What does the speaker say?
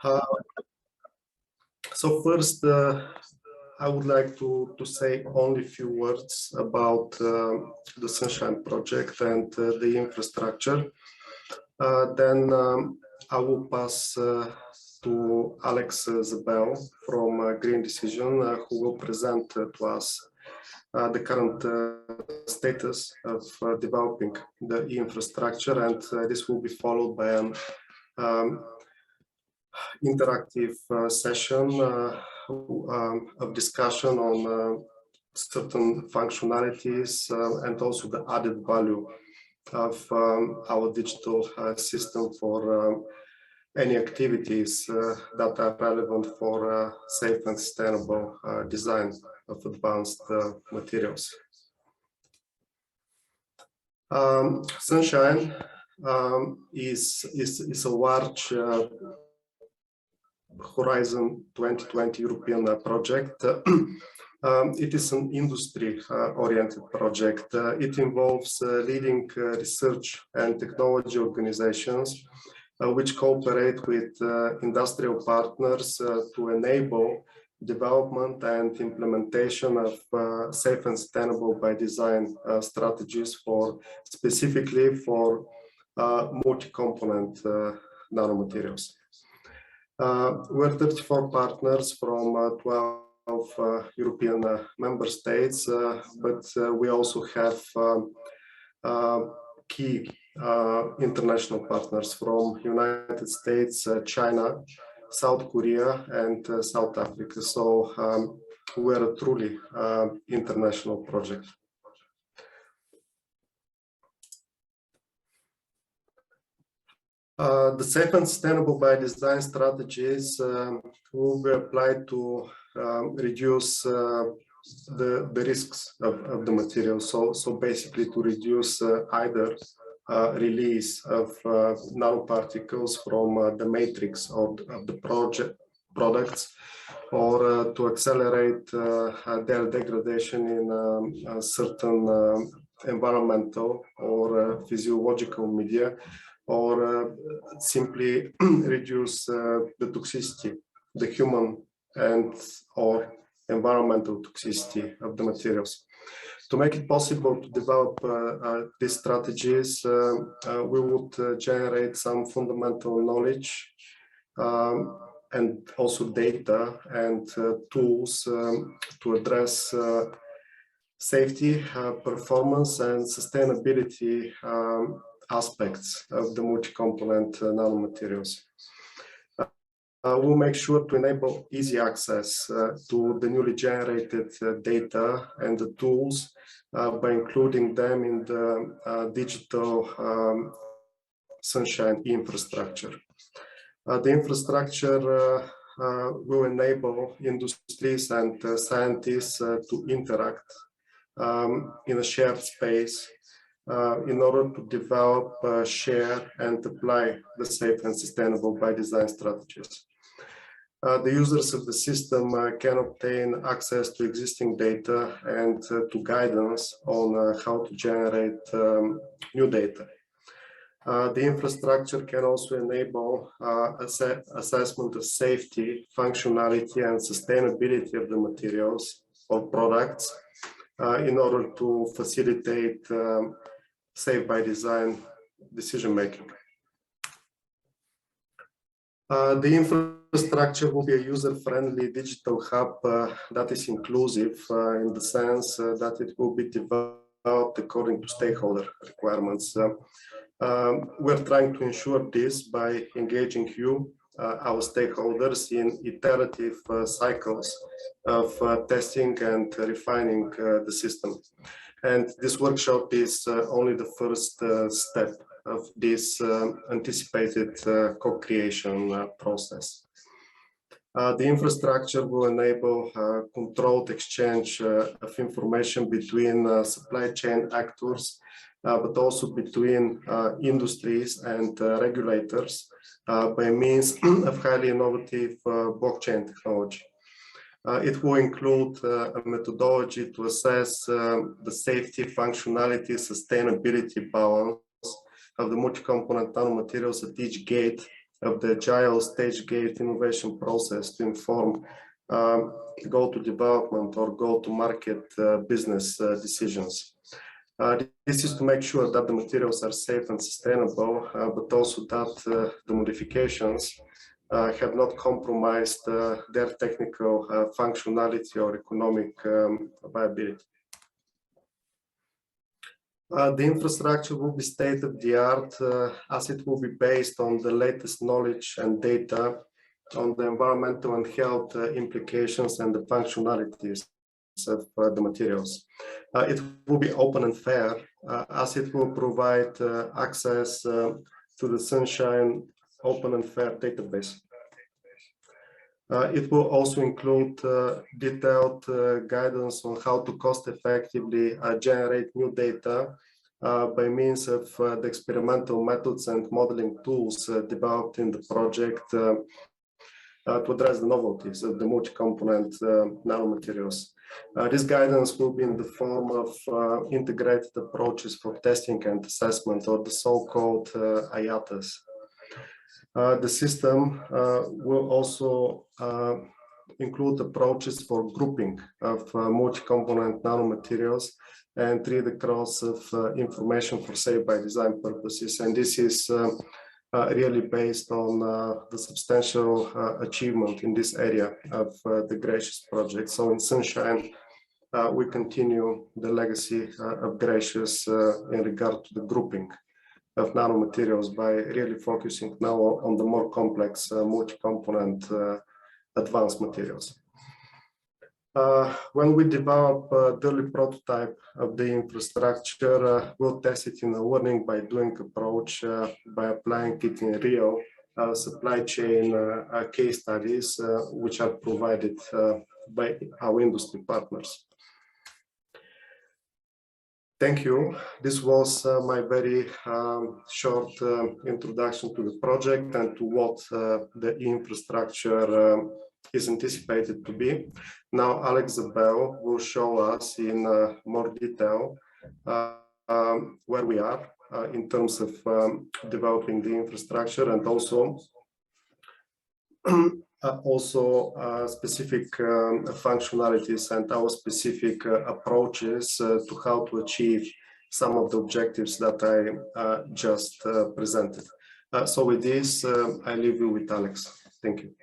Uh, so first, I would like to say only a few words about the Sunshine project and the infrastructure. Then I will pass to Alex Zabel from Green Decision, who will present to us the current status of developing the infrastructure, and this will be followed by an interactive session of discussion on certain functionalities and also the added value of our digital system for any activities that are relevant for safe and sustainable design of advanced materials. Sunshine is a large Horizon 2020 European project. It is an industry-oriented project. It involves leading research and technology organizations which cooperate with industrial partners to enable development and implementation of safe and sustainable by design strategies specifically for multi-component nanomaterials. We're 34 partners from 12 European member states, but we also have key international partners from United States, China, South Korea, and South Africa. So we're a truly international project. The safe and sustainable by design strategies will be applied to reduce the risks of the material. So basically to reduce either release of nanoparticles from the matrix of the products, or to accelerate their degradation in certain environmental or physiological media, or simply reduce the toxicity, the human and or environmental toxicity of the materials. To make it possible to develop these strategies, we would generate some fundamental knowledge and also data and tools to address safety, performance, and sustainability aspects of the multi-component nanomaterials. We'll make sure to enable easy access to the newly generated data and the tools by including them in the digital Sunshine infrastructure. The infrastructure will enable industries and scientists to interact in a shared space in order to develop, share, and apply the safe and sustainable by design strategies. The users of the system can obtain access to existing data and to guidance on how to generate new data. The infrastructure can also enable assessment of safety, functionality, and sustainability of the materials or products in order to facilitate safe by design decision making. The infrastructure will be a user-friendly digital hub that is inclusive in the sense that it will be developed according to stakeholder requirements. We're trying to ensure this by engaging you, our stakeholders, in iterative cycles of testing and refining the system. And this workshop is only the first step of this anticipated co-creation process. The infrastructure will enable controlled exchange of information between supply chain actors, but also between industries and regulators by means of highly innovative blockchain technology. It will include a methodology to assess the safety, functionality, sustainability balance of the multi-component nanomaterials at each gate of the agile stage-gate innovation process to inform go-to-development or go-to-market business decisions. This is to make sure that the materials are safe and sustainable, but also that the modifications have not compromised their technical functionality or economic viability. The infrastructure will be state-of-the-art as it will be based on the latest knowledge and data on the environmental and health implications and the functionalities of the materials. It will be open and fair as it will provide access to the Sunshine open and fair database. It will also include detailed guidance on how to cost-effectively generate new data by means of the experimental methods and modeling tools developed in the project to address the novelties of the multi-component nanomaterials. This guidance will be in the form of integrated approaches for testing and assessment, or the so-called IATAs. The system will also include approaches for grouping of multi-component nanomaterials and read across of information for save by design purposes. And this is really based on the substantial achievement in this area of the Gracious project. So in Sunshine, we continue the legacy of Gracious in regard to the grouping of nanomaterials by really focusing now on the more complex multi-component advanced materials. When we develop the early prototype of the infrastructure, we'll test it in a learning by doing approach by applying it in real supply chain case studies, which are provided by our industry partners. Thank you. This was my very short introduction to the project and to what the infrastructure is anticipated to be. Now, Alex Zabel will show us in more detail where we are in terms of developing the infrastructure, and also specific functionalities and our specific approaches to how to achieve some of the objectives that I just presented. So with this, I leave you with Alex. Thank you.